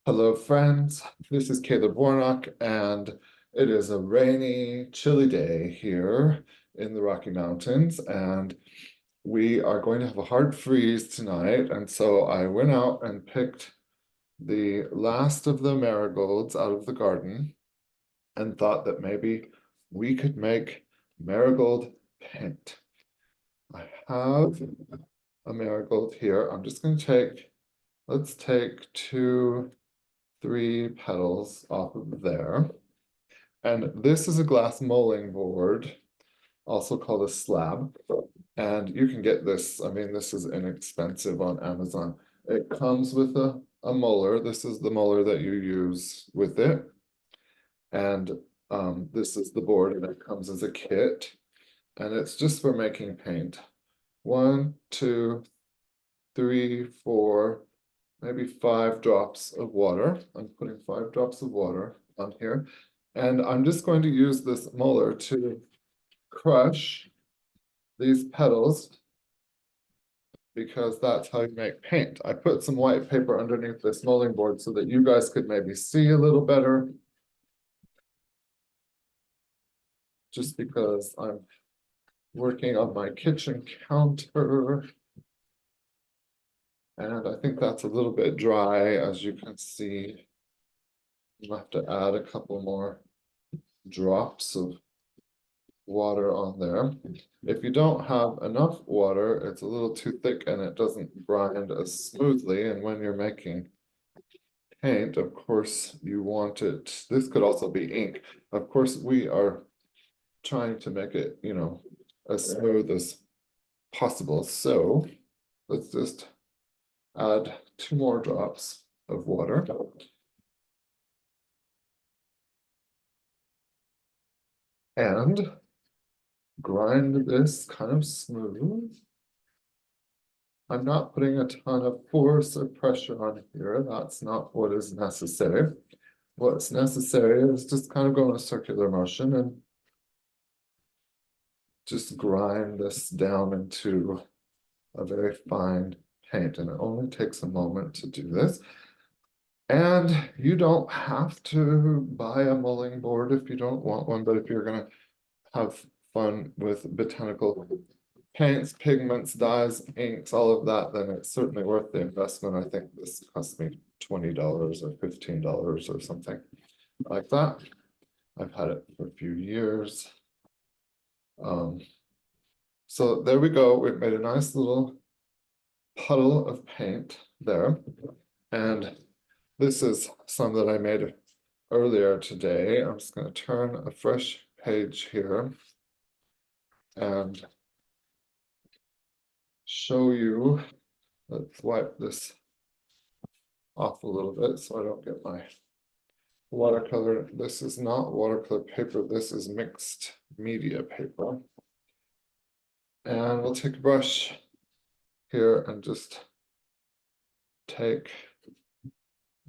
Hello, friends. This is Caleb Warnock, and it is a rainy, chilly day here in the Rocky Mountains, and we are going to have a hard freeze tonight. And so I went out and picked the last of the marigolds out of the garden and thought that maybe we could make marigold paint. I have a marigold here. I'm just going to let's take three petals off of there. And this is a glass molding board, also called a slab. And you can get this, I mean, this is inexpensive on Amazon. It comes with a molar. This is the molar that you use with it. And this is the board, and it comes as a kit. And it's just for making paint. 1, 2, 3, 4, maybe 5 drops of water. I'm putting 5 drops of water on here. And I'm just going to use this molar to crush these petals because that's how you make paint. I put some white paper underneath this molding board so that you guys could maybe see a little better. Just because I'm working on my kitchen counter. And I think that's a little bit dry, as you can see. You'll have to add a couple more drops of water on there. If you don't have enough water, it's a little too thick and it doesn't grind as smoothly. And when you're making paint, of course, you want it. This could also be ink. Of course, we are trying to make it, as smooth as possible. So let's just add 2 more drops of water. And grind this kind of smooth. I'm not putting a ton of force or pressure on here. That's not what is necessary. What's necessary is just kind of go in a circular motion and just grind this down into a very fine paint. And it only takes a moment to do this. And you don't have to buy a mulling board if you don't want one, but if you're going to have fun with botanical paints, pigments, dyes, inks, all of that, then it's certainly worth the investment. I think this cost me $20 or $15 or something like that. I've had it for a few years. So there we go. We've made a nice little puddle of paint there. And this is some that I made earlier today. I'm just going to turn a fresh page here and show you. Let's wipe this off a little bit so I don't get my watercolor. This is not watercolor paper. This is mixed media paper. And we'll take a brush here and just take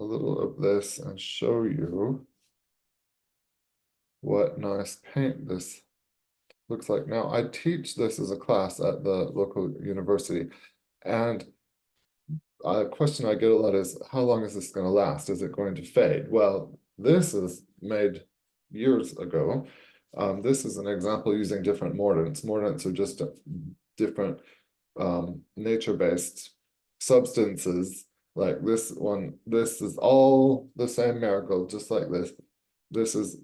a little of this and show you what nice paint this looks like. Now, I teach this as a class at the local university, and a question I get a lot is, how long is this going to last? Is it going to fade? Well, this is made years ago. This is an example using different mordants. Mordants are just different nature-based substances. Like this one, this is all the same marigold, just like this. This is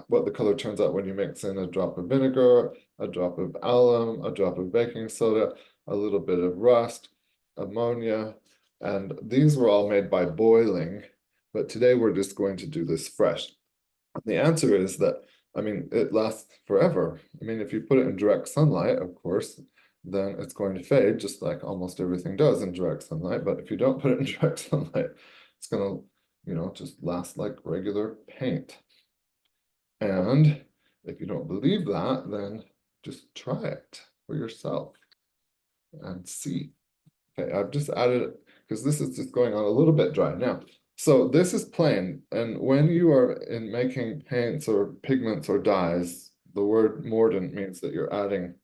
what the color turns out when you mix in a drop of vinegar, a drop of alum, a drop of baking soda, a little bit of rust, ammonia, and these were all made by boiling, but today we're just going to do this fresh. The answer is that, I mean, it lasts forever. I mean, if you put it in direct sunlight, of course, then it's going to fade, just like almost everything does in direct sunlight. But if you don't put it in direct sunlight, it's going to, just last like regular paint. And if you don't believe that, then just try it for yourself and see. Okay, I've just added it because this is just going on a little bit dry now. So this is plain, and when you are in making paints or pigments or dyes, the word mordant means that you're adding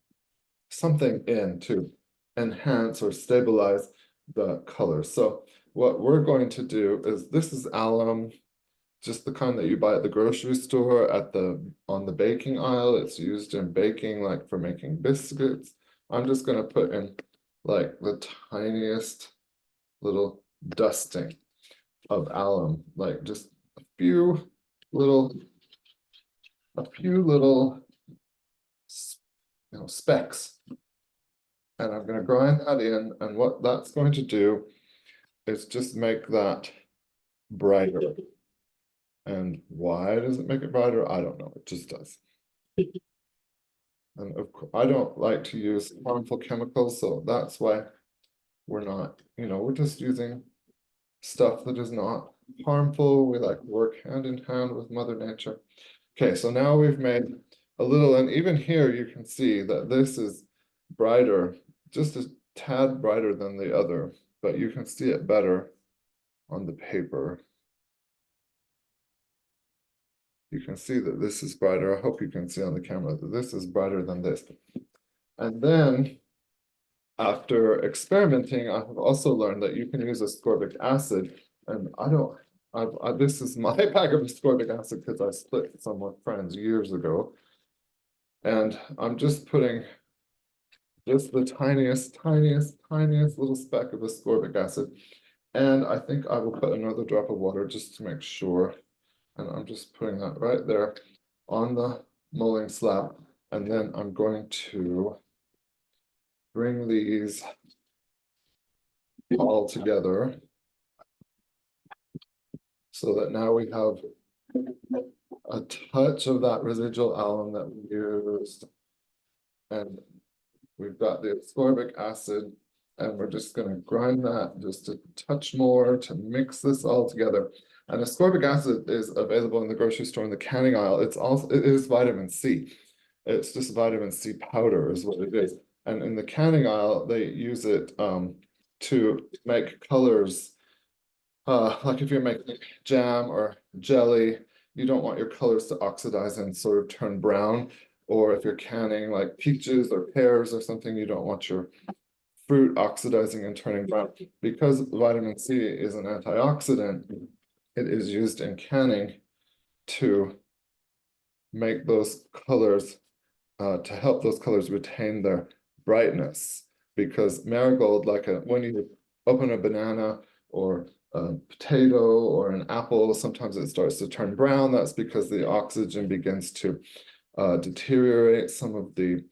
something in to enhance or stabilize the color. So what we're going to do is, this is alum, just the kind that you buy at the grocery store on the baking aisle. It's used in baking, like for making biscuits. I'm just gonna put in like the tiniest little dusting of alum, like just a few little specks. And I'm going to grind that in, and what that's going to do is just make that brighter. And why does it make it brighter? I don't know, it just does. And of course, I don't like to use harmful chemicals, so that's why we're not, we're just using stuff that is not harmful. We like to work hand in hand with Mother Nature. Okay, so now we've made a little, and even here you can see that this is brighter, just a tad brighter than the other, but you can see it better on the paper. You can see that this is brighter. I hope you can see on the camera that this is brighter than this. And then after experimenting, I have also learned that you can use ascorbic acid, and this is my bag of ascorbic acid because I split some with friends years ago. And I'm just putting just the tiniest little speck of ascorbic acid. And I think I will put another drop of water just to make sure. And I'm just putting that right there on the molding slab. And then I'm going to bring these all together so that now we have a touch of that residual alum that we used. And we've got the ascorbic acid, and we're just going to grind that just a touch more to mix this all together. And ascorbic acid is available in the grocery store in the canning aisle. It is vitamin C. It's just vitamin C powder is what it is. And in the canning aisle, they use it to make colors. Like if you're making jam or jelly, you don't want your colors to oxidize and sort of turn brown. Or if you're canning like peaches or pears or something, you don't want your fruit oxidizing and turning brown. Because vitamin C is an antioxidant, it is used in canning to make those colors, to help those colors retain their brightness. Because marigold, when you open a banana or a potato or an apple, sometimes it starts to turn brown. That's because the oxygen begins to deteriorate some of the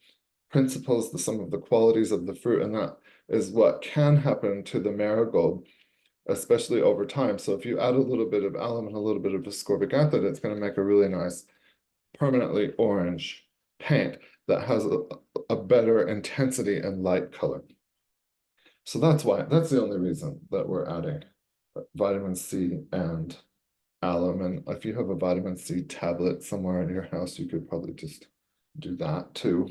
principles, some of the qualities of the fruit, and that is what can happen to the marigold, especially over time. So if you add a little bit of alum and a little bit of ascorbic acid, it's going to make a really nice permanently orange paint that has a better intensity and light color. So that's the only reason that we're adding vitamin C and alum. And if you have a vitamin C tablet somewhere in your house, you could probably just do that too.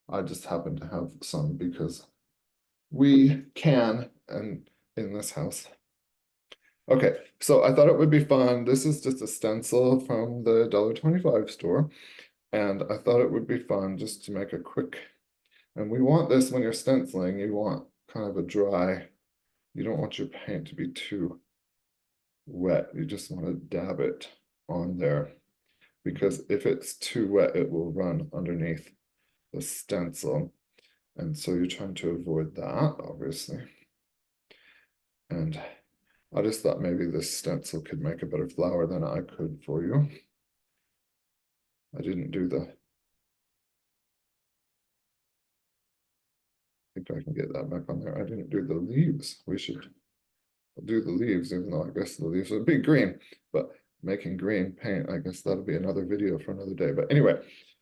I just happen to have some because we can, and in this house. Okay, so I thought it would be fun. This is just a stencil from the $1.25 store. And I thought it would be fun just to make a quick, and we want this when you're stenciling, you want kind of a dry, you don't want your paint to be too wet. You just want to dab it on there, because if it's too wet, it will run underneath the stencil. And so you're trying to avoid that, obviously. And I just thought maybe this stencil could make a better flower than I could for you. I didn't do the, I think I can get that back on there. I didn't do the leaves. We should do the leaves, even though I guess the leaves would be green, but making green paint, I guess that'll be another video for another day. But anyway,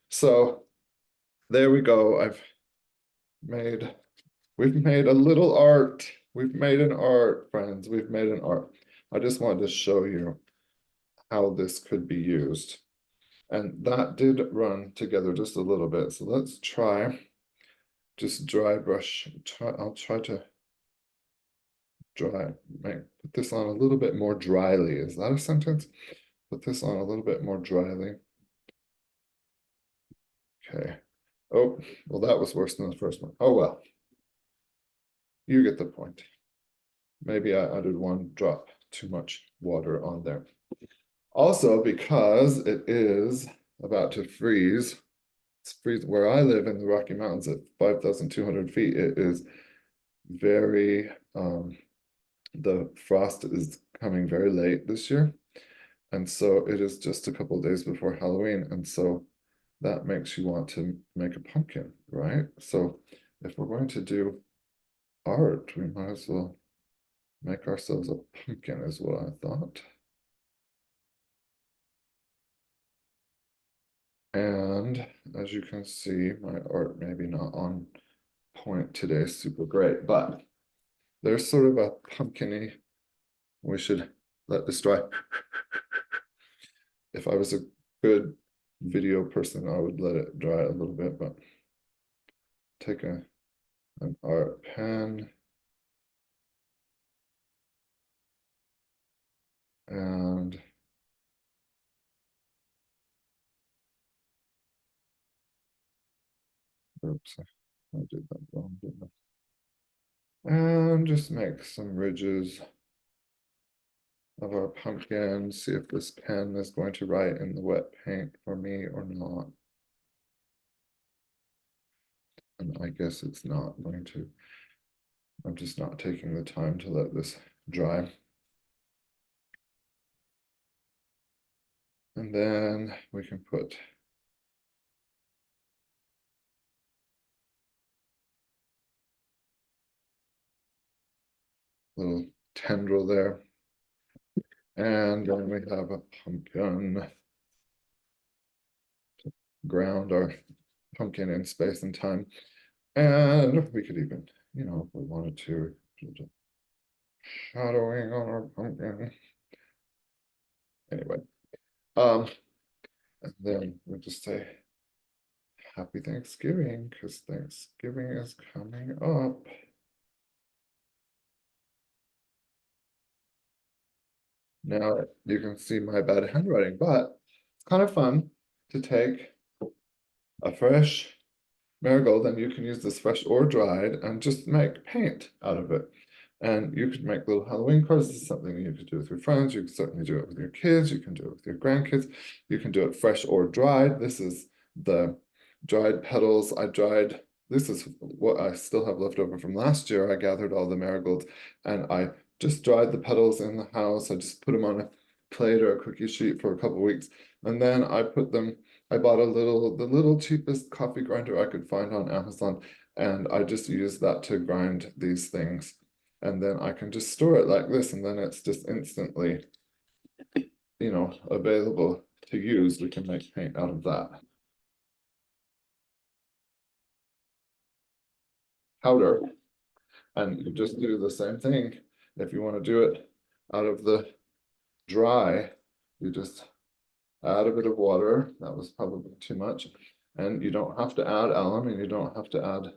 so there we go. We've made a little art. We've made an art, friends. We've made an art. I just wanted to show you how this could be used. And that did run together just a little bit. So let's try just dry brush. I'll try to put this on a little bit more dryly. Is that a sentence? Put this on a little bit more dryly. Okay. Oh, well, that was worse than the first one. Oh, well. You get the point. maybe I added one drop too much water on there. Also, because it is about to freeze, it's freeze where I live in the Rocky Mountains at 5,200 feet, it is very, the frost is coming very late this year. And so it is just a couple of days before Halloween. And so that makes you want to make a pumpkin, right? So if we're going to do art, we might as well make ourselves a pumpkin, is what I thought. And as you can see, my art maybe not on point today, super great, but there's sort of a pumpkin-y, we should let this dry. If I was a good video person, I would let it dry a little bit, but take an art pen and oops, I did that wrong, didn't I? And just make some ridges of our pumpkin, see if this pen is going to write in the wet paint for me or not. And I guess it's not going to. I'm just not taking the time to let this dry. And then we can put a little tendril there. And then we have a pumpkin to ground our pumpkin in space and time. And we could even, you know, if we wanted to, shadowing on our pumpkin. Anyway, and then we'll just say Happy Thanksgiving, because Thanksgiving is coming up. Now you can see my bad handwriting, but it's kind of fun to take a fresh marigold, and you can use this fresh or dried and just make paint out of it. And you could make little Halloween cards. This is something you could do with your friends. You can certainly do it with your kids. You can do it with your grandkids. You can do it fresh or dried. This is the dried petals. This is what I still have left over from last year. I gathered all the marigolds and I just dried the petals in the house. I just put them on a plate or a cookie sheet for a couple weeks. And then I bought the little cheapest coffee grinder I could find on Amazon. And I just used that to grind these things. And then I can just store it like this, and then it's just instantly, you know, available to use. We can make paint out of that. Powder, and you just do the same thing. If you want to do it out of the dry, you just add a bit of water. That was probably too much. And you don't have to add alum, and you don't have to add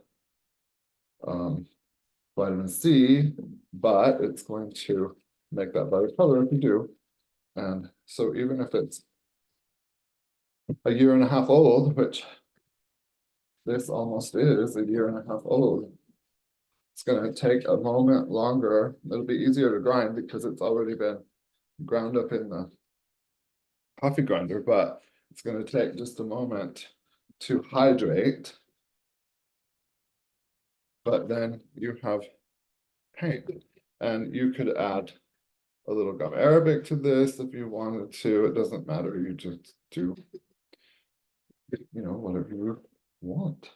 vitamin C, but it's going to make that better color if you do. And so even if it's a year and a half old, which this almost is a year and a half old, it's going to take a moment longer. It'll be easier to grind because it's already been ground up in the coffee grinder, but it's going to take just a moment to hydrate. But then you have paint, and you could add a little gum arabic to this if you wanted to. It doesn't matter. You just do, you know, whatever you want.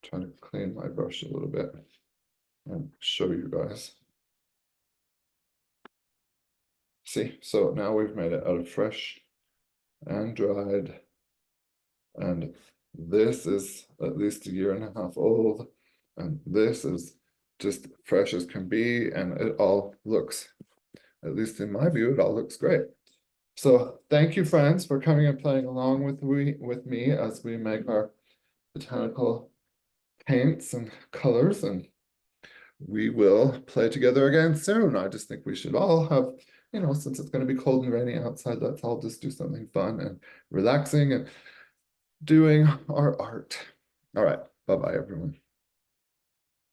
Trying to clean my brush a little bit and show you guys. See, so now we've made it out of fresh and dried, and this is at least a year and a half old, and this is just fresh as can be, and it all looks, at least in my view, it all looks great. So thank you, friends, for coming and playing along with me as we make our botanical paints and colors, and we will play together again soon. I just think we should all have, you know, since it's going to be cold and rainy outside, let's all just do something fun and relaxing and doing our art. All right. Bye-bye, everyone.